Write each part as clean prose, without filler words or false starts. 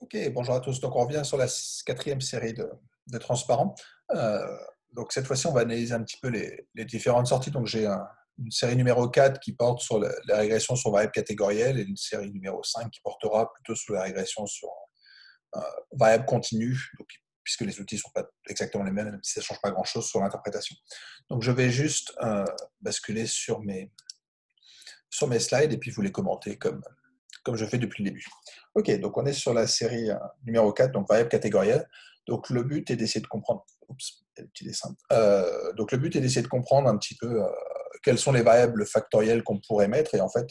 Ok, bonjour à tous. Donc, on revient sur la quatrième série de Transparent. Euh, donc, cette fois-ci, on va analyser un petit peu les différentes sorties. Donc, j'ai une série numéro 4 qui porte sur la régression sur variable catégorielle et une série numéro 5 qui portera plutôt sur la régression sur euh, variable continue, donc, puisque les outils ne sont pas exactement les mêmes, même si ça ne change pas grand-chose sur l'interprétation. Donc, je vais juste basculer sur mes slides et puis vous les commenter comme je fais depuis le début. Ok, donc on est sur la série numéro 4, donc variable catégorielle. Donc le but est d'essayer de comprendre. Oups, il y a des petits dessins. Donc le but est d'essayer de comprendre un petit peu quelles sont les variables factorielles qu'on pourrait mettre. Et en fait,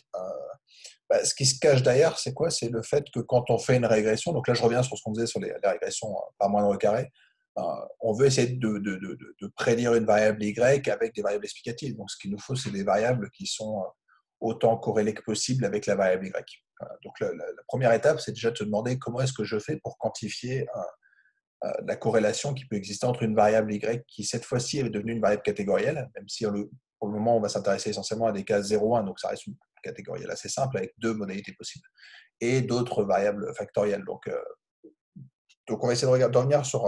ce qui se cache derrière, c'est quoi? C'est le fait que quand on fait une régression, donc là je reviens sur ce qu'on faisait sur les régressions par moindre carré, on veut essayer de prédire une variable y avec des variables explicatives. Donc ce qu'il nous faut, c'est des variables qui sont autant corrélées que possible avec la variable y. Donc la première étape, c'est déjà de se demander comment est-ce que je fais pour quantifier la corrélation qui peut exister entre une variable y qui cette fois-ci est devenue une variable catégorielle, même si pour le moment on va s'intéresser essentiellement à des cas 0,1, donc ça reste une catégorielle assez simple avec deux modalités possibles, et d'autres variables factorielles. Donc on va essayer de revenir sur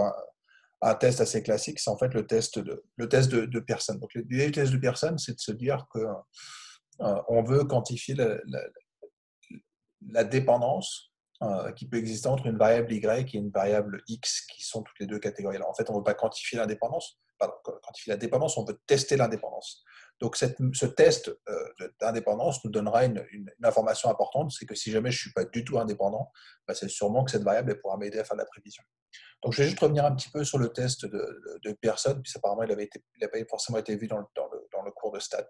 un test assez classique, c'est en fait le test de Pearson. Donc l'idée du test de Pearson, c'est de se dire que on veut quantifier la dépendance qui peut exister entre une variable y et une variable x qui sont toutes les deux catégorielles. En fait, on ne veut pas quantifier l'indépendance, pardon, quantifier la dépendance, on veut tester l'indépendance. Donc ce test d'indépendance nous donnera une information importante, c'est que si jamais je ne suis pas du tout indépendant, c'est sûrement que cette variable pourra m'aider à faire de la prévision. Donc je vais juste revenir un petit peu sur le test de Pearson, puis apparemment il n'a pas forcément été vu dans le cours de stats.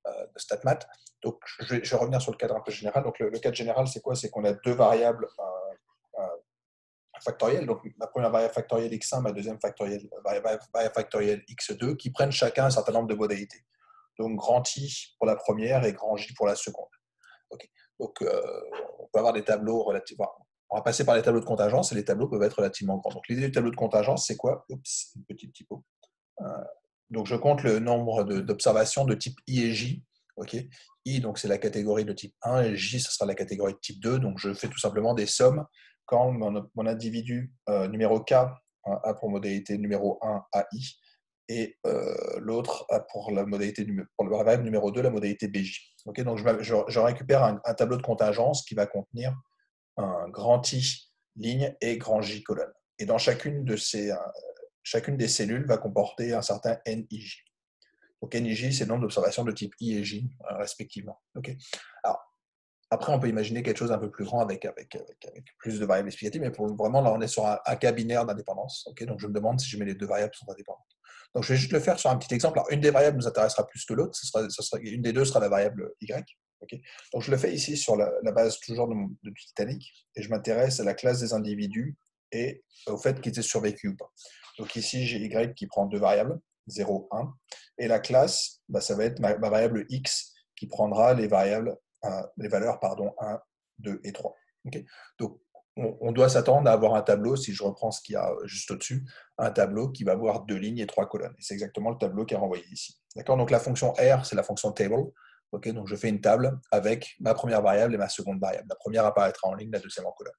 De StatMat. Donc, je vais revenir sur le cadre un peu général. Donc, le cadre général, c'est quoi? C'est qu'on a deux variables factorielles. Donc, ma première variable factorielle x1, ma deuxième variable factorielle x2, qui prennent chacun un certain nombre de modalités. Donc, grand I pour la première et grand J pour la seconde. Okay. Donc, on peut avoir des tableaux relativement. On va passer par les tableaux de contingence et les tableaux peuvent être relativement grands. Donc, l'idée du tableau de contingence, c'est quoi? Oups, une petite typo. Donc, je compte le nombre d'observations de type I et J. Okay. I, donc c'est la catégorie de type 1, et J, ce sera la catégorie de type 2. Donc, je fais tout simplement des sommes quand mon individu numéro K a pour modalité numéro 1 AI, et l'autre a pour la modalité pour le variable numéro 2 la modalité BJ. Okay. Donc, je récupère un tableau de contingence qui va contenir un grand I ligne et grand J colonne. Et dans chacune des cellules va comporter un certain NIJ. Donc NIJ, c'est le nombre d'observations de type I et J, respectivement. Okay. Alors, après, on peut imaginer quelque chose un peu plus grand avec plus de variables explicatives, mais vraiment, là, on est sur un cas binaire d'indépendance. Okay. Donc, je me demande si jamais les deux variables sont indépendantes. Donc, je vais juste le faire sur un petit exemple. Alors, une des variables nous intéressera plus que l'autre. Une des deux sera la variable Y. Okay. Donc, je le fais ici sur la base toujours de Titanic, et je m'intéresse à la classe des individus et au fait qu'ils aient survécu ou pas. Donc, ici, j'ai Y qui prend deux variables, 0, 1, et la classe, ça va être ma variable X qui prendra les valeurs 1, 2 et 3. Okay. Donc, on doit s'attendre à avoir un tableau, si je reprends ce qu'il y a juste au-dessus, un tableau qui va avoir 2 lignes et 3 colonnes. Et c'est exactement le tableau qui est renvoyé ici. D'accord. Donc, la fonction R, c'est la fonction table. Okay. Donc, je fais une table avec ma première variable et ma seconde variable. La première apparaîtra en ligne, la deuxième en colonne.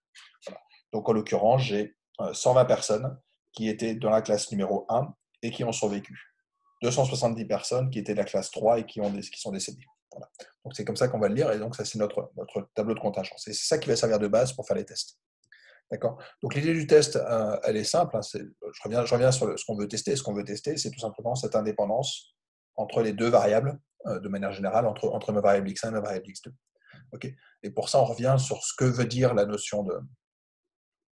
Voilà. Donc, en l'occurrence, j'ai 120 personnes qui étaient dans la classe numéro 1 et qui ont survécu. 270 personnes qui étaient de la classe 3 et qui sont décédées. Voilà. Donc c'est comme ça qu'on va le lire, et donc ça c'est notre tableau de contingence. Et c'est ça qui va servir de base pour faire les tests. D'accord. Donc l'idée du test, elle est simple. Hein, je reviens sur ce qu'on veut tester. Ce qu'on veut tester, c'est tout simplement cette indépendance entre les deux variables, de manière générale, entre ma variable x1 et ma variable x2. Okay. Et pour ça, on revient sur ce que veut dire la notion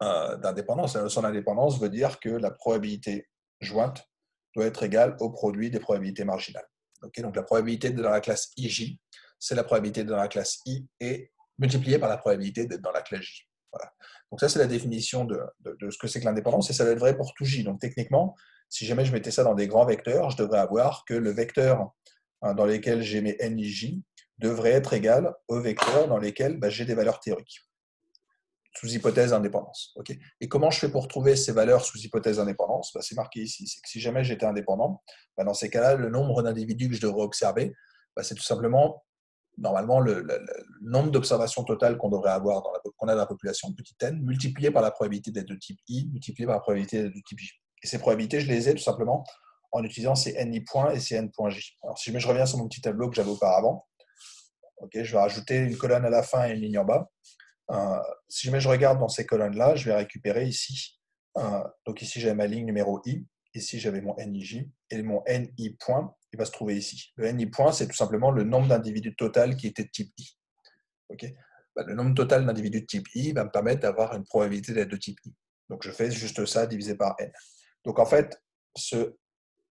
d'indépendance. La notion d'indépendance veut dire que la probabilité jointe doit être égale au produit des probabilités marginales. Okay. Donc la probabilité d'être dans la classe IJ, c'est la probabilité d'être dans la classe I et multipliée par la probabilité d'être dans la classe J. Voilà. Donc ça, c'est la définition de ce que c'est que l'indépendance, et ça doit être vrai pour tout J. Donc techniquement, si jamais je mettais ça dans des grands vecteurs, je devrais avoir que le vecteur dans lequel j'ai mes NIJ devrait être égal au vecteur dans lesquels j'ai des valeurs théoriques sous hypothèse d'indépendance. Okay. Et comment je fais pour trouver ces valeurs sous hypothèse d'indépendance? C'est marqué ici. C'est que si jamais j'étais indépendant, dans ces cas-là, le nombre d'individus que je devrais observer, c'est tout simplement normalement, le nombre d'observations totales qu'on devrait avoir qu'on a dans la population, petit n, multiplié par la probabilité d'être de type I, multiplié par la probabilité d'être de type J. Et ces probabilités, je les ai tout simplement en utilisant ces NI points et ces N points J. Alors, si je reviens sur mon petit tableau que j'avais auparavant, okay, je vais rajouter une colonne à la fin et une ligne en bas. Si je regarde dans ces colonnes-là, je vais récupérer ici. Donc ici, j'avais ma ligne numéro I. Ici, j'avais mon NIJ. Et mon NI point, il va se trouver ici. Le NI point, c'est tout simplement le nombre d'individus total qui étaient de type I. Okay, le nombre total d'individus de type I va me permettre d'avoir une probabilité d'être de type I. Donc je fais juste ça divisé par N. Donc en fait, ce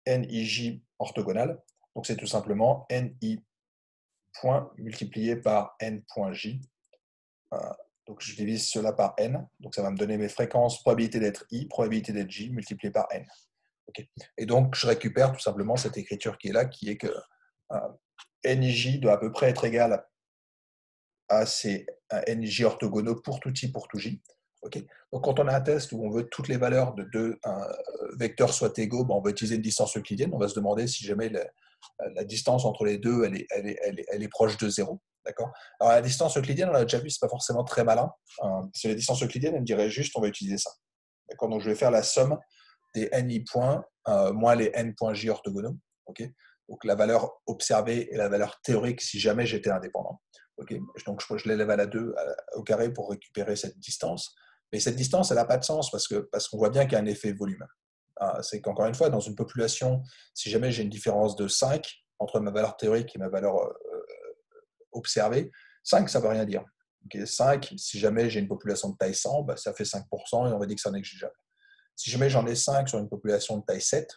NIJ orthogonal, donc c'est tout simplement NI point multiplié par N point J. Donc je divise cela par N. Donc ça va me donner mes fréquences, probabilité d'être I, probabilité d'être J, multiplié par N. Okay. Et donc je récupère tout simplement cette écriture qui est là, qui est que NIJ doit à peu près être égal à ces NIJ orthogonaux pour tout I, pour tout J. Okay. Donc quand on a un test où on veut que toutes les valeurs de deux vecteurs soient égaux, on va utiliser une distance euclidienne. On va se demander si jamais la distance entre les deux elle est proche de 0. D'accord. Alors la distance euclidienne, on l'a déjà vu, c'est pas forcément très malin. Si la distance euclidienne, elle me dirait juste, on va utiliser ça. D'accord. Donc je vais faire la somme des NI points moins les N points J orthogonaux. Okay. Donc la valeur observée et la valeur théorique si jamais j'étais indépendant. Okay. Donc je l'élève à la 2 au carré pour récupérer cette distance. Mais cette distance, elle n'a pas de sens parce qu'on voit bien qu'il y a un effet volume. C'est qu'encore une fois, dans une population, si jamais j'ai une différence de 5 entre ma valeur théorique et ma valeur observée, 5, ça ne veut rien dire. Okay, 5, si jamais j'ai une population de taille 100, ça fait 5% et on va dire que c'est négligeable. Si jamais j'en ai 5 sur une population de taille 7,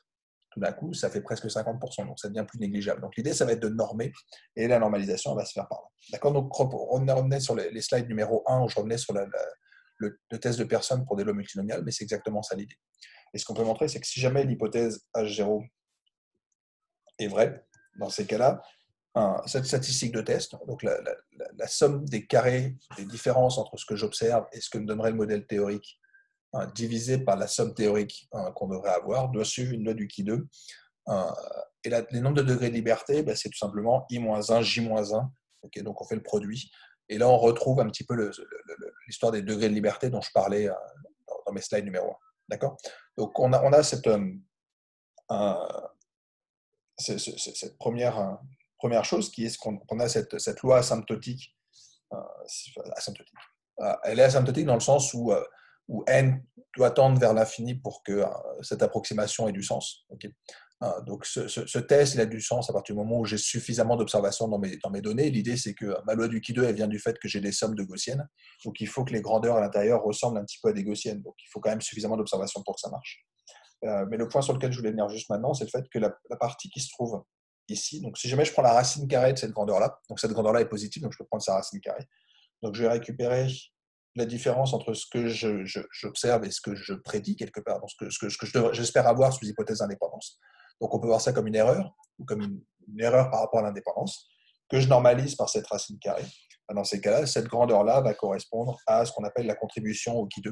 tout d'un coup, ça fait presque 50%, donc ça devient plus négligeable. Donc l'idée, ça va être de normer, et la normalisation, elle va se faire par là. D'accord. Donc on revenait sur les slides numéro 1, où je revenais sur le test de personnes pour des lois multinomiales, mais c'est exactement ça l'idée. Et ce qu'on peut montrer, c'est que si jamais l'hypothèse H0 est vraie, dans ces cas-là, cette statistique de test, donc la somme des carrés, des différences entre ce que j'observe et ce que me donnerait le modèle théorique, divisé par la somme théorique qu'on devrait avoir, doit suivre une loi du qui 2. Et les nombres de degrés de liberté, c'est tout simplement I-1, J-1. Okay, donc on fait le produit. Et là, on retrouve un petit peu l'histoire des degrés de liberté dont je parlais dans mes slides numéro 1. D'accord. Donc on a cette première chose qui est qu'on a cette loi asymptotique. Elle est asymptotique dans le sens où n doit tendre vers l'infini pour que cette approximation ait du sens. Okay. Donc ce test, il a du sens à partir du moment où j'ai suffisamment d'observations dans mes données. L'idée, c'est que ma loi du qui 2, elle vient du fait que j'ai des sommes de gaussiennes. Donc il faut que les grandeurs à l'intérieur ressemblent un petit peu à des gaussiennes. Donc il faut quand même suffisamment d'observations pour que ça marche. Mais le point sur lequel je voulais venir juste maintenant, c'est le fait que la partie qui se trouve ici, donc si jamais je prends la racine carrée de cette grandeur-là, donc cette grandeur-là est positive, donc je peux prendre sa racine carrée. Donc je vais récupérer la différence entre ce que j'observe et ce que je prédis quelque part, donc ce que j'espère avoir sous l'hypothèse d'indépendance. Donc on peut voir ça comme une erreur, ou comme une erreur par rapport à l'indépendance, que je normalise par cette racine carrée. Dans ces cas-là, cette grandeur-là va correspondre à ce qu'on appelle la contribution au qui 2.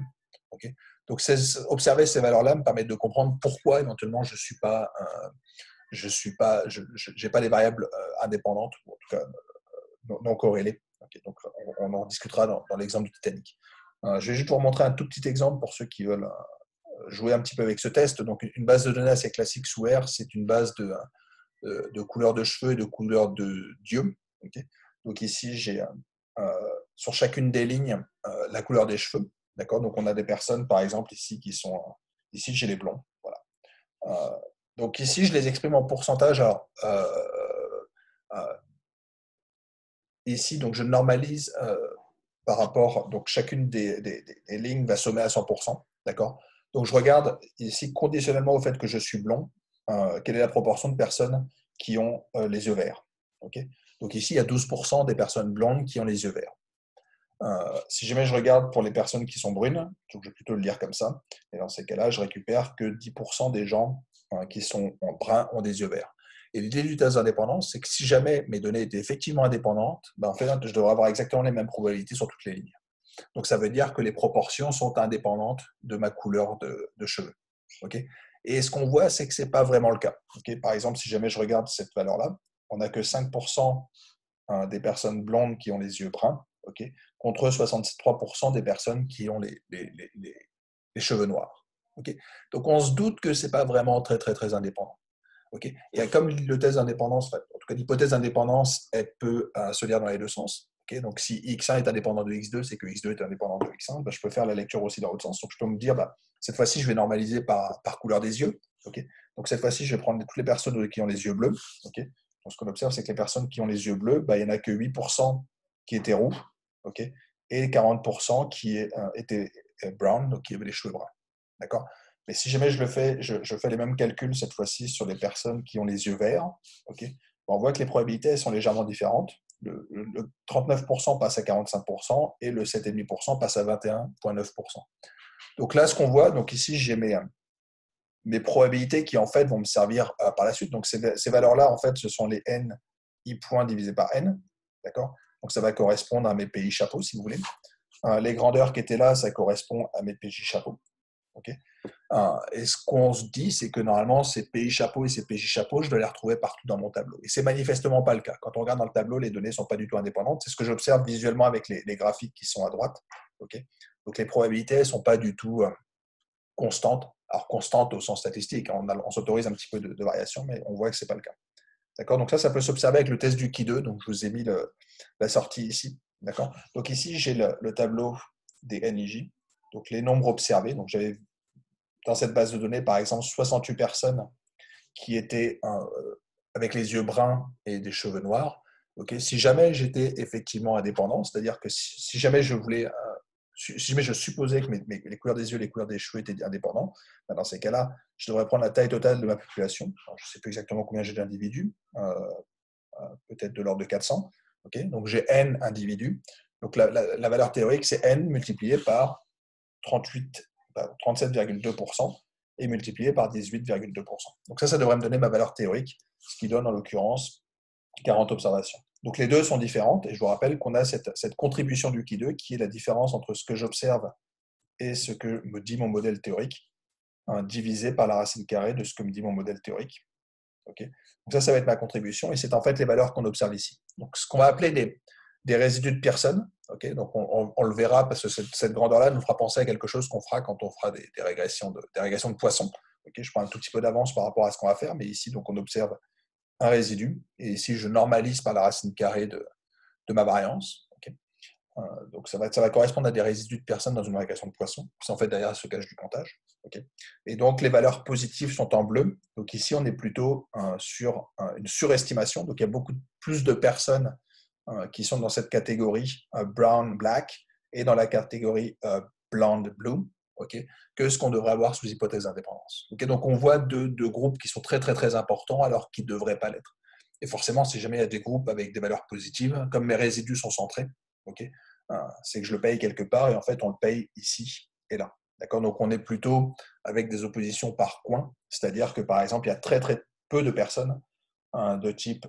Okay. Donc observer ces valeurs-là me permet de comprendre pourquoi éventuellement je n'ai pas des variables indépendantes, ou en tout cas non corrélées. Okay. Donc on en discutera dans l'exemple du Titanic. Je vais juste vous montrer un tout petit exemple pour ceux qui veulent jouer un petit peu avec ce test. Donc une base de données assez classique sous R, c'est une base de couleurs de cheveux et de couleurs d'yeux. Okay. Donc ici, j'ai sur chacune des lignes la couleur des cheveux. D'accord. Donc on a des personnes, par exemple, ici qui sont ici j'ai les blonds. Voilà. Donc ici, je les exprime en pourcentage. Alors, ici, donc je normalise par rapport. Donc chacune des lignes va sommer à 100%. D'accord. Donc je regarde ici conditionnellement au fait que je suis blond, quelle est la proportion de personnes qui ont les yeux verts. Okay. Donc ici, il y a 12% des personnes blondes qui ont les yeux verts. Si jamais je regarde pour les personnes qui sont brunes, donc je vais plutôt le lire comme ça, et dans ces cas-là, je récupère que 10% des gens qui sont en brun ont des yeux verts. Et l'idée du test d'indépendance, c'est que si jamais mes données étaient effectivement indépendantes, en fait, je devrais avoir exactement les mêmes probabilités sur toutes les lignes. Donc ça veut dire que les proportions sont indépendantes de ma couleur de cheveux. Okay. Et ce qu'on voit, c'est que ce n'est pas vraiment le cas. Okay. Par exemple, si jamais je regarde cette valeur-là, on n'a que 5% des personnes blondes qui ont les yeux bruns, okay, contre 63% des personnes qui ont les cheveux noirs. Okay. Donc on se doute que ce n'est pas vraiment très, très, très indépendant. Okay. Et comme le test d'indépendance, en tout cas l'hypothèse d'indépendance, elle peut se lire dans les deux sens. Okay. Donc si X1 est indépendant de X2, c'est que X2 est indépendant de X1, bah, je peux faire la lecture aussi dans l'autre sens. Donc je peux me dire, bah, cette fois-ci, je vais normaliser par couleur des yeux. Okay. Donc cette fois-ci, je vais prendre toutes les personnes qui ont les yeux bleus. Okay. Donc ce qu'on observe, c'est que les personnes qui ont les yeux bleus, bah, il n'y en a que 8% qui étaient roux, okay, et 40% qui étaient brown, donc qui avaient les cheveux bruns. D'accord. Mais si jamais je fais les mêmes calculs cette fois-ci sur les personnes qui ont les yeux verts, okay, on voit que les probabilités elles sont légèrement différentes. Le 39% passe à 45% et le 7,5% passe à 21,9%. Donc là, ce qu'on voit, donc ici, j'ai mes probabilités qui en fait vont me servir par la suite. Donc ces valeurs-là, en fait, ce sont les n i points divisés par n. D'accord. Donc ça va correspondre à mes PI chapeaux, si vous voulez. Les grandeurs qui étaient là, ça correspond à mes PJ chapeaux. Okay. Et ce qu'on se dit, c'est que normalement, ces PI chapeaux et ces PJ chapeaux, je dois les retrouver partout dans mon tableau. Et c'est manifestement pas le cas. Quand on regarde dans le tableau, les données ne sont pas du tout indépendantes. C'est ce que j'observe visuellement avec les graphiques qui sont à droite. Okay. Donc les probabilités ne sont pas du tout constantes. Alors constantes au sens statistique, on s'autorise un petit peu de variation, mais on voit que ce n'est pas le cas. D'accord. Donc ça peut s'observer avec le test du Ki 2. Donc je vous ai mis la sortie ici. D'accord. Donc ici, j'ai le tableau des NIJ, donc les nombres observés. Donc j'avais dans cette base de données, par exemple, 68 personnes qui étaient avec les yeux bruns et des cheveux noirs. Okay. Si jamais j'étais effectivement indépendant, c'est-à-dire que si jamais je voulais, si jamais je supposais que les couleurs des yeux et les couleurs des cheveux étaient indépendants, ben dans ces cas-là, je devrais prendre la taille totale de ma population. Alors, je ne sais plus exactement combien j'ai d'individus, peut-être de l'ordre de 400. Okay. Donc j'ai n individus. Donc la valeur théorique, c'est n multiplié par 37,2% et multiplié par 18,2%. Donc ça devrait me donner ma valeur théorique, ce qui donne en l'occurrence 40 observations. Donc les deux sont différentes et je vous rappelle qu'on a cette contribution du Ki 2 qui est la différence entre ce que j'observe et ce que me dit mon modèle théorique, divisé par la racine carrée de ce que me dit mon modèle théorique. Okay. Donc ça va être ma contribution et c'est en fait les valeurs qu'on observe ici. Donc ce qu'on va appeler des résidus de Pearson. Okay. Donc on le verra parce que cette grandeur-là nous fera penser à quelque chose qu'on fera quand on fera des régressions de poissons. Okay. Je prends un tout petit peu d'avance par rapport à ce qu'on va faire, mais ici donc on observe un résidu et ici je normalise par la racine carrée de ma variance. Okay. Donc ça va correspondre à des résidus de Pearson dans une régression de poissons. C'est en fait derrière ce cache du comptage. Okay. Et donc les valeurs positives sont en bleu. Donc ici on est plutôt sur une surestimation. Donc il y a beaucoup plus de personnes qui sont dans cette catégorie brown black et dans la catégorie blonde blue, okay, que ce qu'on devrait avoir sous hypothèse d'indépendance. Okay. Donc on voit deux groupes qui sont très très très importants alors qu'ils ne devraient pas l'être. Et forcément, si jamais il y a des groupes avec des valeurs positives, comme mes résidus sont centrés, okay, c'est que je le paye quelque part et en fait on le paye ici et là. D'accord. Donc on est plutôt avec des oppositions par coin, c'est-à-dire que par exemple il y a très très peu de personnes de type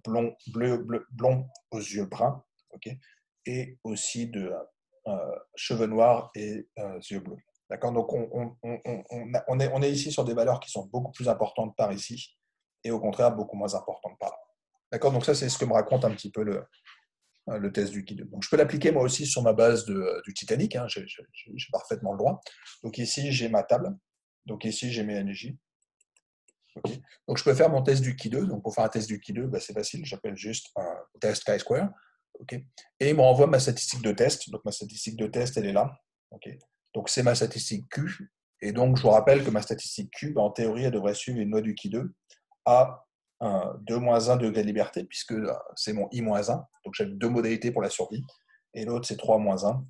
blond aux yeux bruns, okay, et aussi de cheveux noirs et yeux bleus. D'accord. Donc on est ici sur des valeurs qui sont beaucoup plus importantes par ici et au contraire beaucoup moins importantes par là. D'accord. Donc ça c'est ce que me raconte un petit peu le test du Ki 2. Donc je peux l'appliquer moi aussi sur ma base du Titanic, hein, j'ai parfaitement le droit. Donc ici j'ai ma table, donc ici j'ai mes NJ. Okay. Donc je peux faire mon test du Ki 2. Donc pour faire un test du Ki 2, bah, c'est facile, j'appelle juste un test chi-square. Okay. Et il me renvoie ma statistique de test. Donc ma statistique de test, elle est là. Okay. Donc c'est ma statistique Q. Et donc je vous rappelle que ma statistique Q, bah, en théorie, elle devrait suivre une loi du Ki 2 à 2-1 degré de liberté, puisque c'est mon I-1. Donc j'ai deux modalités pour la survie. Et l'autre, c'est 3-1.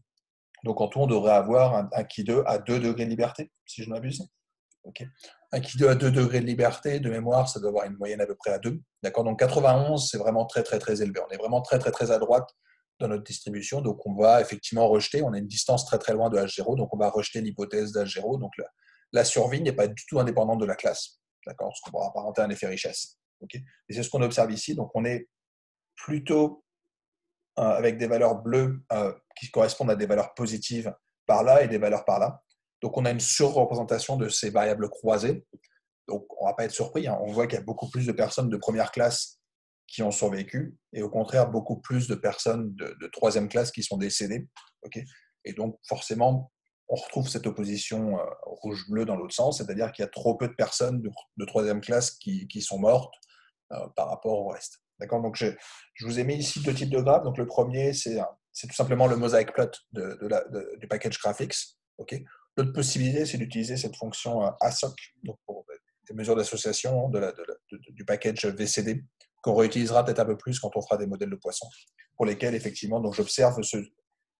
Donc en tout, on devrait avoir un Ki 2 à 2 degrés de liberté, si je ne m'abuse. Okay. Un Ki 2 à 2 degrés de liberté, de mémoire, ça doit avoir une moyenne à peu près à 2. D'accord. Donc 91, c'est vraiment très, très, très élevé. On est vraiment très, très, très à droite dans notre distribution. Donc on va effectivement rejeter. On a une distance très, très loin de H0. Donc on va rejeter l'hypothèse d'H0. Donc la survie n'est pas du tout indépendante de la classe. D'accord. Ce qu'on va apparenter à un effet richesse. Okay. Et c'est ce qu'on observe ici. Donc on est plutôt avec des valeurs bleues qui correspondent à des valeurs positives par là et des valeurs par là. Donc, on a une surreprésentation de ces variables croisées. Donc, on ne va pas être surpris. Hein. On voit qu'il y a beaucoup plus de personnes de première classe qui ont survécu et au contraire beaucoup plus de personnes de troisième classe qui sont décédées. Okay, et donc forcément, on retrouve cette opposition rouge-bleu dans l'autre sens, c'est-à-dire qu'il y a trop peu de personnes de troisième classe qui sont mortes par rapport au reste. D'accord. Donc je vous ai mis ici deux types de graphes. Donc le premier, c'est tout simplement le mosaic plot du package graphics. Okay. L'autre possibilité, c'est d'utiliser cette fonction ASOC, donc pour des mesures d'association du package VCD, qu'on réutilisera peut-être un peu plus quand on fera des modèles de poissons, pour lesquels, effectivement, donc j'observe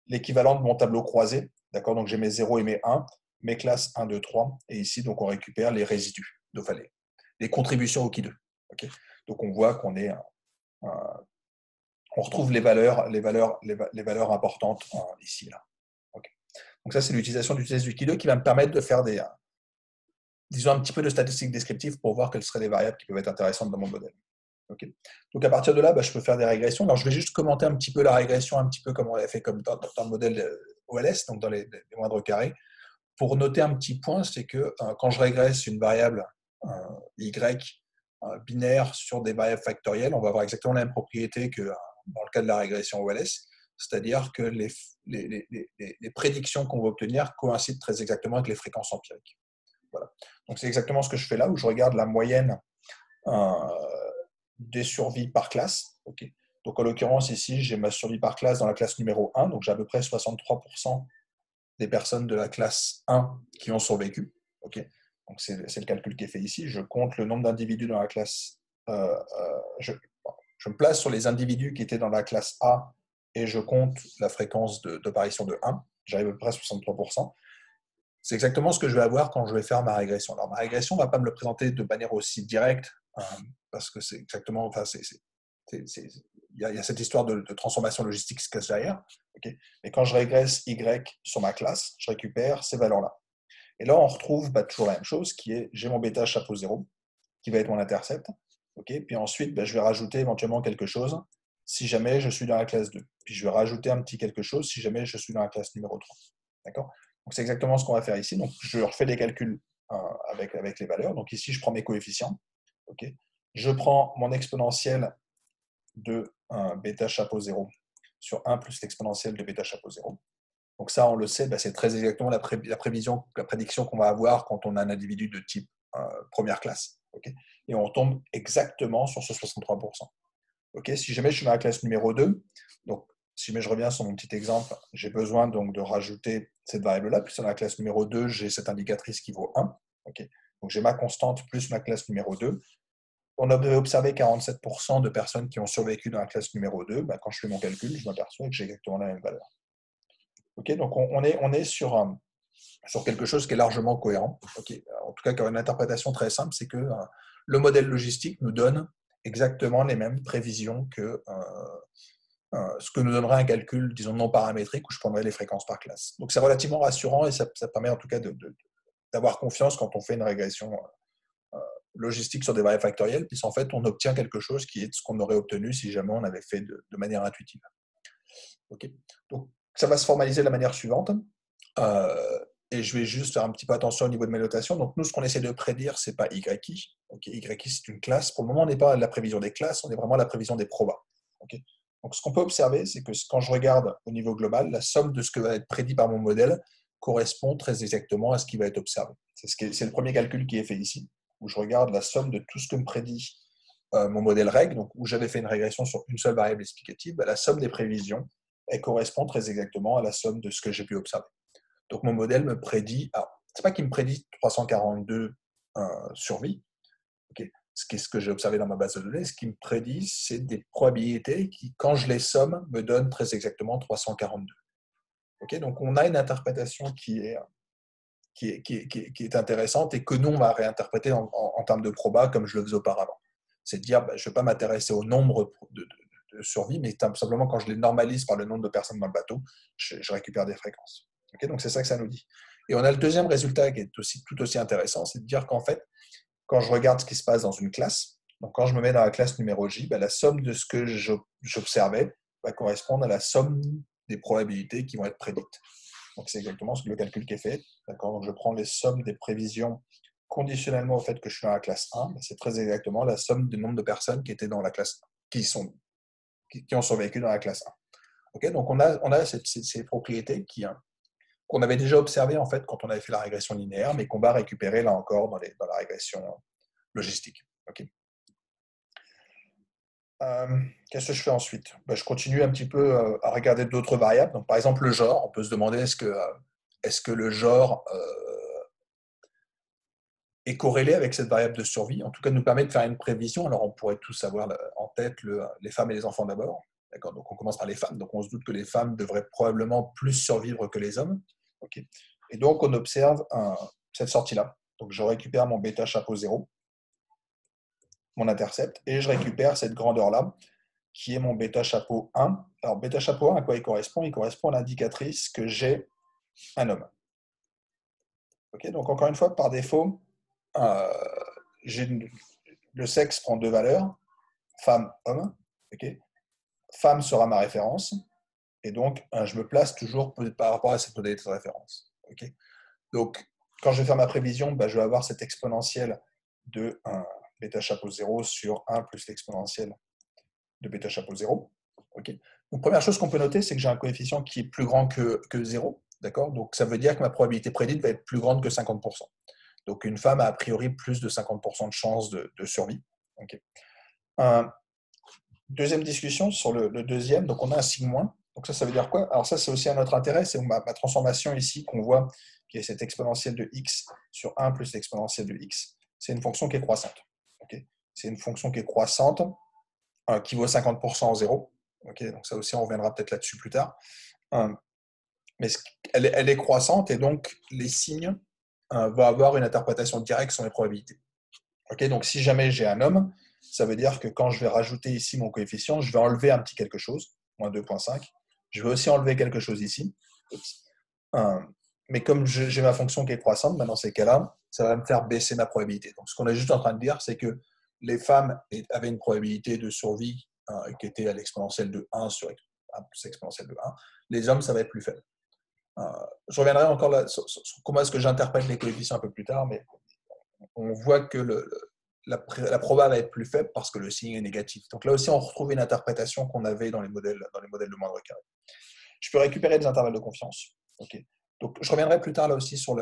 l'équivalent de mon tableau croisé. D'accord. Donc j'ai mes 0 et mes 1, mes classes 1, 2, 3, et ici, donc on récupère les résidus, donc les contributions au Ki 2. Okay. Donc on voit qu'on est on retrouve les valeurs importantes ici là. Okay. Donc ça, c'est l'utilisation du test du Ki 2 qui va me permettre de faire disons un petit peu de statistiques descriptives pour voir quelles seraient les variables qui peuvent être intéressantes dans mon modèle. Okay. Donc à partir de là, je peux faire des régressions. Alors je vais juste commenter un petit peu la régression, un petit peu comme on l'a fait comme dans le modèle OLS, donc dans les moindres carrés. Pour noter un petit point, c'est que quand je régresse une variable y binaire sur des variables factorielles, on va avoir exactement la même propriété que dans le cas de la régression OLS, c'est-à-dire que les prédictions qu'on va obtenir coïncident très exactement avec les fréquences empiriques. Voilà. Donc c'est exactement ce que je fais là, où je regarde la moyenne des survies par classe. Okay. Donc en l'occurrence ici, j'ai ma survie par classe dans la classe numéro 1, donc j'ai à peu près 63% des personnes de la classe 1 qui ont survécu. Okay. Donc c'est le calcul qui est fait ici. Je compte le nombre d'individus dans la classe. Je me place sur les individus qui étaient dans la classe A et je compte la fréquence d'apparition de 1. J'arrive à peu près à 63%. C'est exactement ce que je vais avoir quand je vais faire ma régression. Alors ma régression ne va pas me le présenter de manière aussi directe, parce que c'est exactement. Enfin, il y a cette histoire de transformation logistique qui se cache derrière. Okay. Mais quand je régresse Y sur ma classe, je récupère ces valeurs-là. Et là, on retrouve toujours la même chose, qui est, j'ai mon bêta chapeau 0, qui va être mon intercept. Okay. Puis ensuite, je vais rajouter éventuellement quelque chose si jamais je suis dans la classe 2. Puis je vais rajouter un petit quelque chose si jamais je suis dans la classe numéro 3. D'accord. Donc c'est exactement ce qu'on va faire ici. Donc je refais des calculs avec les valeurs. Donc ici, je prends mes coefficients. Okay. Je prends mon exponentiel de bêta chapeau 0 sur 1 plus l'exponentielle de bêta chapeau 0. Donc ça, on le sait, c'est très exactement la prédiction qu'on va avoir quand on a un individu de type première classe. Okay. Et on tombe exactement sur ce 63%. Okay. Si jamais je suis dans la classe numéro 2, donc si jamais je reviens sur mon petit exemple, j'ai besoin donc de rajouter cette variable-là, puis dans la classe numéro 2, j'ai cette indicatrice qui vaut 1. Okay. Donc j'ai ma constante plus ma classe numéro 2. On avait observé 47% de personnes qui ont survécu dans la classe numéro 2. Quand je fais mon calcul, je m'aperçois que j'ai exactement la même valeur. Okay, donc on est sur quelque chose qui est largement cohérent. Okay. En tout cas, une interprétation très simple, c'est que le modèle logistique nous donne exactement les mêmes prévisions que ce que nous donnerait un calcul, disons, non paramétrique, où je prendrais les fréquences par classe. Donc c'est relativement rassurant et ça permet en tout cas d'avoir confiance quand on fait une régression logistique sur des variables factorielles, puisqu'en fait, on obtient quelque chose qui est ce qu'on aurait obtenu si jamais on avait fait de manière intuitive. Okay. Donc, ça va se formaliser de la manière suivante. Et je vais juste faire un petit peu attention au niveau de mes notations. Donc, nous, ce qu'on essaie de prédire, ce n'est pas YI. Okay. YI, c'est une classe. Pour le moment, on n'est pas à la prévision des classes, on est vraiment à la prévision des probas. Okay. Donc, ce qu'on peut observer, c'est que quand je regarde au niveau global, la somme de ce que va être prédit par mon modèle correspond très exactement à ce qui va être observé. C'est le premier calcul qui est fait ici, où je regarde la somme de tout ce que me prédit mon modèle règle, donc où j'avais fait une régression sur une seule variable explicative. La somme des prévisions, elle correspond très exactement à la somme de ce que j'ai pu observer. Donc mon modèle me prédit, c'est pas qu'il me prédit 342 survies, okay, ce qui est ce que j'ai observé dans ma base de données, ce qui me prédit, c'est des probabilités qui, quand je les somme, me donnent très exactement 342. Okay, donc on a une interprétation qui est intéressante et que nous, on va réinterpréter en termes de proba comme je le faisais auparavant. C'est de dire, je ne vais pas m'intéresser au nombre de survies, mais simplement quand je les normalise par le nombre de personnes dans le bateau, je récupère des fréquences. Okay, donc c'est ça que ça nous dit. Et on a le deuxième résultat qui est tout aussi intéressant, c'est de dire qu'en fait, quand je regarde ce qui se passe dans une classe, donc quand je me mets dans la classe numéro J, la somme de ce que j'observais va correspondre à la somme des probabilités qui vont être prédites. Donc c'est exactement le calcul qui est fait. Donc je prends les sommes des prévisions conditionnellement au fait que je suis dans la classe 1, c'est très exactement la somme du nombre de personnes qui étaient dans la classe qui ont survécu dans la classe 1. Okay, donc on a ces propriétés qu'on avait déjà observées en fait, quand on avait fait la régression linéaire, mais qu'on va récupérer là encore dans la régression logistique. Okay. Qu'est-ce que je fais ensuite? Je continue un petit peu à regarder d'autres variables. Donc, par exemple, le genre. On peut se demander est-ce que le genre est corrélé avec cette variable de survie. En tout cas, nous permet de faire une prévision. Alors, on pourrait tous avoir en tête les femmes et les enfants d'abord. D'accord. Donc, on commence par les femmes. Donc, on se doute que les femmes devraient probablement plus survivre que les hommes. Okay. Et donc, on observe cette sortie-là. Donc, je récupère mon bêta chapeau 0, mon intercept, et je récupère cette grandeur-là, qui est mon bêta chapeau 1. Alors, bêta chapeau 1, à quoi il correspond? Il correspond à l'indicatrice que j'ai un homme. Okay, donc, encore une fois, par défaut, le sexe prend deux valeurs, femme, homme. Okay. Femme sera ma référence, et donc je me place toujours par rapport à cette modalité de référence. Okay. Donc, quand je vais faire ma prévision, je vais avoir cette exponentielle de bêta chapeau 0 sur 1 plus l'exponentielle de bêta chapeau 0. Okay. Donc, première chose qu'on peut noter, c'est que j'ai un coefficient qui est plus grand que 0. D'accord. Donc, ça veut dire que ma probabilité prédite va être plus grande que 50%. Donc, une femme a priori plus de 50% de chances de survie. Okay. Deuxième discussion sur le deuxième. Donc, on a un sigma. Donc, ça veut dire quoi? Alors, ça, c'est aussi un autre intérêt. C'est ma transformation ici qu'on voit, qui est cette exponentielle de x sur 1 plus l'exponentielle de x. C'est une fonction qui est croissante. Okay. C'est une fonction qui est croissante, qui vaut 50% en 0. Okay. Donc, ça aussi, on reviendra peut-être là-dessus plus tard. Mais elle est croissante et donc les signes vont avoir une interprétation directe sur les probabilités. Okay. Donc, si jamais j'ai un homme, ça veut dire que quand je vais rajouter ici mon coefficient, je vais enlever un petit quelque chose, moins 2,5. Je vais aussi enlever quelque chose ici. Mais comme j'ai ma fonction qui est croissante, dans ces cas-là, ça va me faire baisser ma probabilité. Donc, ce qu'on est juste en train de dire, c'est que les femmes avaient une probabilité de survie qui était à l'exponentielle de 1 sur 1 plus exponentielle de 1. Les hommes, ça va être plus faible. Je reviendrai encore là sur comment est-ce que j'interprète les coefficients un peu plus tard, mais on voit que la proba va être plus faible parce que le signe est négatif. Donc là aussi, on retrouve une interprétation qu'on avait dans les modèles de moindre carré. Je peux récupérer des intervalles de confiance. Okay. Donc, je reviendrai plus tard là aussi sur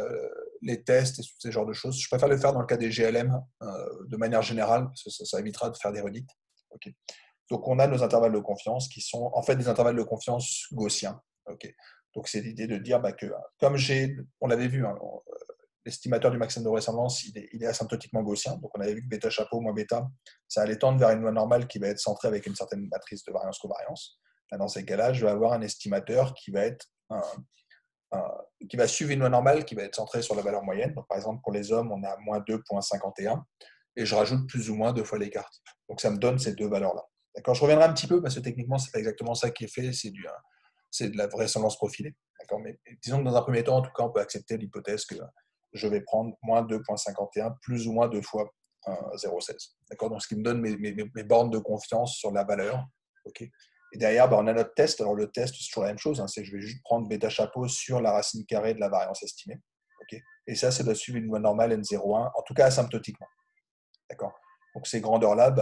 les tests et ces genres de choses. Je préfère le faire dans le cas des GLM de manière générale, parce que ça évitera de faire des redites. Okay. Donc, on a nos intervalles de confiance qui sont en fait des intervalles de confiance gaussiens. Okay. Donc, c'est l'idée de dire que, comme on l'avait vu, l'estimateur du maximum de vraisemblance, il est asymptotiquement gaussien. Donc, on avait vu que bêta chapeau moins bêta, ça allait tendre vers une loi normale qui va être centrée avec une certaine matrice de variance-covariance. Dans ces cas-là, je vais avoir un estimateur qui va suivre une loi normale qui va être centrée sur la valeur moyenne. Donc, par exemple, pour les hommes, on a moins 2,51 et je rajoute plus ou moins 2 fois l'écart type. Donc, ça me donne ces deux valeurs-là. D'accord. Je reviendrai un petit peu parce que techniquement, ce n'est pas exactement ça qui est fait, c'est de la vraisemblance profilée. D'accord. Mais disons que dans un premier temps, en tout cas, on peut accepter l'hypothèse que je vais prendre moins 2,51 plus ou moins 2 fois 0,16. D'accord. Donc, ce qui me donne mes bornes de confiance sur la valeur. OK. Et derrière, on a notre test. Alors, le test, c'est toujours la même chose. C'est je vais juste prendre bêta chapeau sur la racine carrée de la variance estimée. Okay. Et ça doit suivre une loi normale N01, en tout cas asymptotiquement. D'accord. Donc, ces grandeurs-là,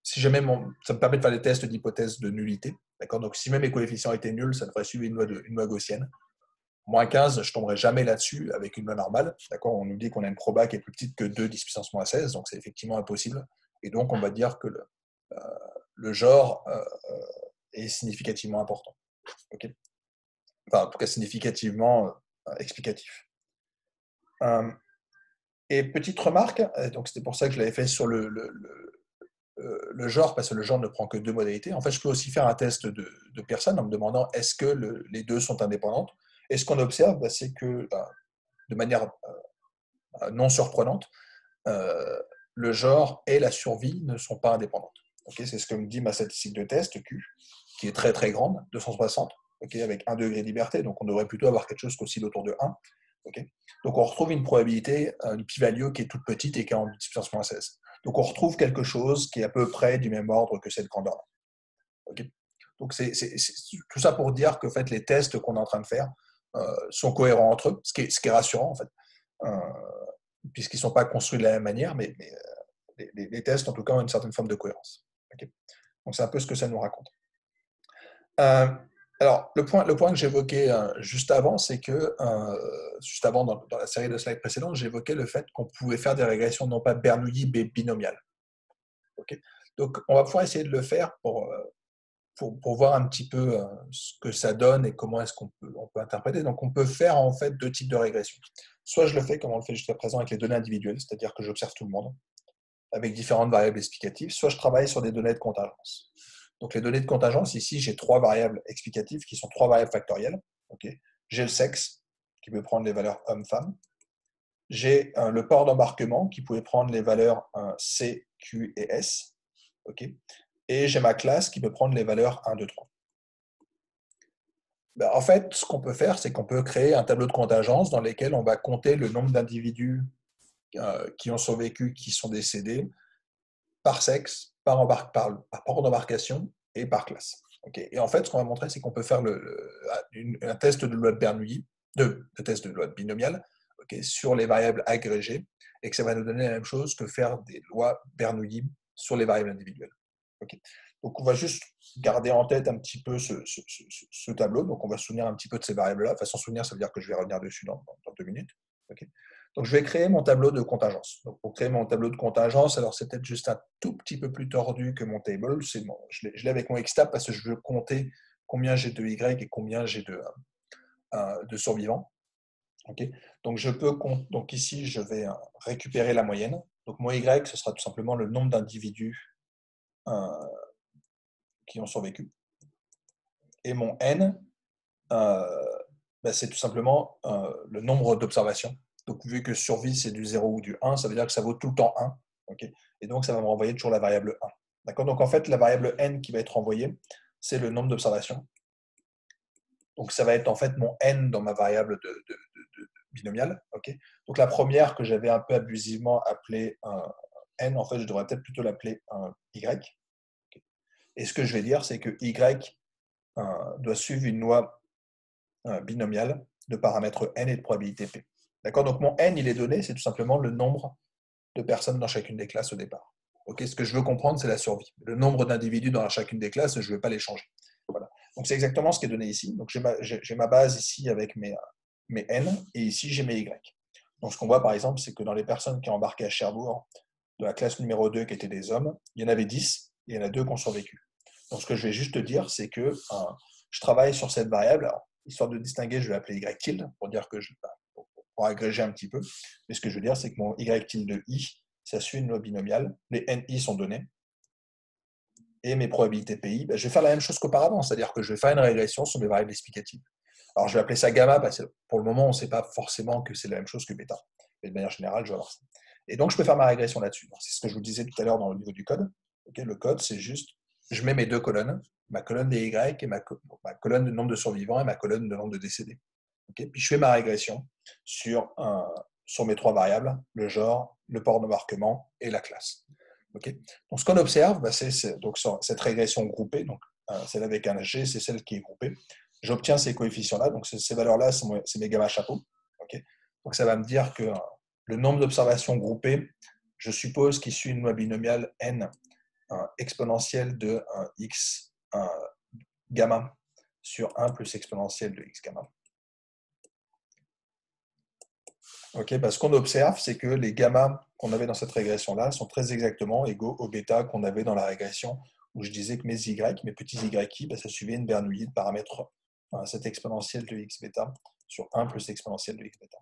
si jamais ça me permet de faire des tests d'hypothèse de nullité. D'accord. Donc, si même mes coefficients étaient nuls, ça devrait suivre une loi gaussienne. Moins 15, je ne tomberai jamais là-dessus avec une loi normale. D'accord. On nous dit qu'on a une proba qui est plus petite que 2 10 puissance moins 16, donc c'est effectivement impossible. Et donc, on va dire que le genre est significativement important. Okay. Enfin, en tout cas, significativement explicatif. Et petite remarque, donc c'était pour ça que je l'avais fait sur le genre, parce que le genre ne prend que deux modalités. En fait, je peux aussi faire un test de Pearson en me demandant est-ce que les deux sont indépendantes. Et ce qu'on observe, c'est que, de manière non surprenante, le genre et la survie ne sont pas indépendantes. Okay, c'est ce que me dit ma statistique de test, Q, qui est très très grande, 260, okay, avec 1 degré de liberté, donc on devrait plutôt avoir quelque chose qui oscille autour de 1. Okay. Donc on retrouve une probabilité, une p-value qui est toute petite et qui est en 10 puissance moins 16. Donc on retrouve quelque chose qui est à peu près du même ordre que cette grandeur-là. Okay. Donc c'est tout ça pour dire que en fait, les tests qu'on est en train de faire sont cohérents entre eux, ce qui est rassurant en fait, puisqu'ils ne sont pas construits de la même manière, mais les tests en tout cas ont une certaine forme de cohérence. Okay. Donc, c'est un peu ce que ça nous raconte. Alors, le point que j'évoquais juste avant, c'est que, juste avant, dans la série de slides précédentes, j'évoquais le fait qu'on pouvait faire des régressions non pas Bernoulli, mais binomiales. Okay, donc, on va pouvoir essayer de le faire pour voir un petit peu ce que ça donne et comment est-ce qu'on peut interpréter. Donc, on peut faire en fait deux types de régression. Soit je le fais comme on le fait jusqu'à présent avec les données individuelles, c'est-à-dire que j'observe tout le monde avec différentes variables explicatives, soit je travaille sur des données de contingence. Donc, les données de contingence, ici, j'ai trois variables explicatives qui sont trois variables factorielles. Okay, j'ai le sexe, qui peut prendre les valeurs homme-femme. J'ai le port d'embarquement, qui pouvait prendre les valeurs C, Q et S. Okay, et j'ai ma classe qui peut prendre les valeurs 1, 2, 3. En fait, ce qu'on peut faire, c'est qu'on peut créer un tableau de contingence dans lequel on va compter le nombre d'individus qui ont survécu, qui sont décédés, par sexe, par port d'embarcation et par classe. Okay, et en fait, ce qu'on va montrer, c'est qu'on peut faire un test de loi de Bernoulli, test de loi de binomiale, okay, sur les variables agrégées, et que ça va nous donner la même chose que faire des lois Bernoulli sur les variables individuelles. Okay. Donc, on va juste garder en tête un petit peu ce tableau. Donc, on va se souvenir un petit peu de ces variables-là. De façon, souvenir, ça veut dire que je vais revenir dessus dans 2 minutes. Okay. Donc, je vais créer mon tableau de contingence. Donc, pour créer mon tableau de contingence, alors c'est peut-être juste un tout petit peu plus tordu que mon table. Je l'ai avec mon xtab parce que je veux compter combien j'ai de Y et combien j'ai de survivants. Okay. Donc, donc, ici, je vais récupérer la moyenne. Donc, mon Y, ce sera tout simplement le nombre d'individus qui ont survécu. Et mon N, c'est tout simplement le nombre d'observations. Donc, vu que survie, c'est du 0 ou du 1, ça veut dire que ça vaut tout le temps 1. Okay, et donc, ça va me renvoyer toujours la variable 1. D'accord. Donc, en fait, la variable N qui va être renvoyée, c'est le nombre d'observations. Donc, ça va être en fait mon N dans ma variable de binomiale. Okay. Donc, la première que j'avais un peu abusivement appelée N, en fait, je devrais peut-être plutôt l'appeler Y. Okay. Et ce que je vais dire, c'est que Y doit suivre une loi binomiale de paramètres n et de probabilité p. D'accord. Donc mon n, il est donné, c'est tout simplement le nombre de personnes dans chacune des classes au départ. Okay, ce que je veux comprendre, c'est la survie. Le nombre d'individus dans chacune des classes, je ne vais pas les changer. Voilà. Donc c'est exactement ce qui est donné ici. Donc j'ai ma base ici avec mes n, et ici j'ai mes y. Donc ce qu'on voit par exemple, c'est que dans les personnes qui ont embarqué à Cherbourg, de la classe numéro 2 qui étaient des hommes, il y en avait 10, et il y en a 2 qui ont survécu. Donc ce que je vais juste te dire, c'est que je travaille sur cette variable. Alors, histoire de distinguer, je vais l'appeler y tilde pour dire que pour agréger un petit peu. Mais ce que je veux dire, c'est que mon y tilde i, ça suit une loi binomiale. Les ni sont donnés. Et mes probabilités pi, je vais faire la même chose qu'auparavant, c'est-à-dire que je vais faire une régression sur mes variables explicatives. Alors, je vais appeler ça gamma parce que pour le moment, on ne sait pas forcément que c'est la même chose que bêta. Mais de manière générale, je vais avoir ça. Et donc, je peux faire ma régression là-dessus. C'est ce que je vous disais tout à l'heure dans le niveau du code. Okay, le code, c'est juste, je mets mes deux colonnes, ma colonne des Y et ma colonne de nombre de survivants et ma colonne de nombre de décédés. Okay, puis je fais ma régression sur mes trois variables, le genre, le port d'embarquement et la classe. Okay, donc, ce qu'on observe, c'est donc cette régression groupée, donc celle avec un G, c'est celle qui est groupée. J'obtiens ces coefficients-là, donc ces valeurs-là, c'est mes gamma chapeaux. Okay, donc, ça va me dire que le nombre d'observations groupées, je suppose qu'il suit une loi binomiale n exponentielle de x gamma sur 1 plus exponentielle de x gamma. Okay, ce qu'on observe, c'est que les gammas qu'on avait dans cette régression-là sont très exactement égaux aux bêta qu'on avait dans la régression où je disais que mes y, mes petits yi, ça suivait une Bernoulli de paramètre cette exponentielle de x bêta sur 1 plus exponentielle de x bêta.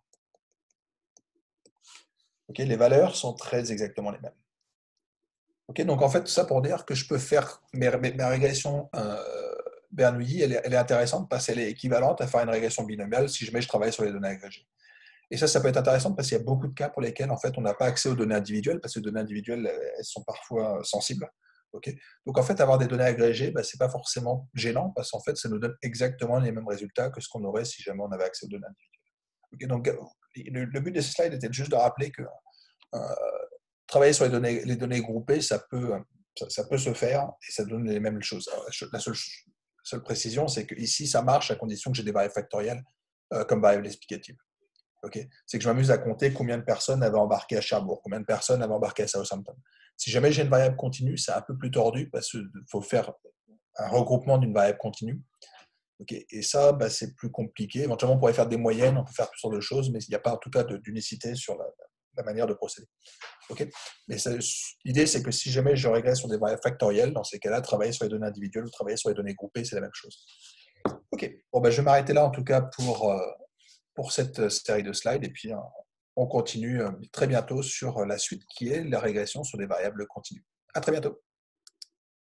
Okay, les valeurs sont très exactement les mêmes. Okay, donc en fait, tout ça pour dire que je peux faire mes régressions Bernoulli, elle est intéressante parce qu'elle est équivalente à faire une régression binomiale si jamais je travaille sur les données agrégées. Et ça peut être intéressant parce qu'il y a beaucoup de cas pour lesquels en fait, on n'a pas accès aux données individuelles parce que les données individuelles, elles sont parfois sensibles. Okay, donc en fait, avoir des données agrégées, ce n'est pas forcément gênant parce qu'en fait, ça nous donne exactement les mêmes résultats que ce qu'on aurait si jamais on avait accès aux données individuelles. Okay, donc le but de ce slide était juste de rappeler que travailler sur les données groupées, ça peut se faire et ça donne les mêmes choses. Alors, la seule précision, c'est que ici, ça marche à condition que j'ai des variables factorielles comme variables explicatives. Okay, c'est que je m'amuse à compter combien de personnes avaient embarqué à Cherbourg, combien de personnes avaient embarqué à Southampton. Si jamais j'ai une variable continue, c'est un peu plus tordu parce qu'il faut faire un regroupement d'une variable continue. Okay. Et ça, c'est plus compliqué. Éventuellement, on pourrait faire des moyennes, on peut faire toutes sortes de choses, mais il n'y a pas en tout cas d'unicité sur la manière de procéder. Okay. Mais l'idée, c'est que si jamais je régresse sur des variables factorielles, dans ces cas-là, travailler sur les données individuelles ou travailler sur les données groupées, c'est la même chose. Ok. Bon, je vais m'arrêter là en tout cas pour cette série de slides et puis on continue très bientôt sur la suite qui est la régression sur des variables continues. À très bientôt.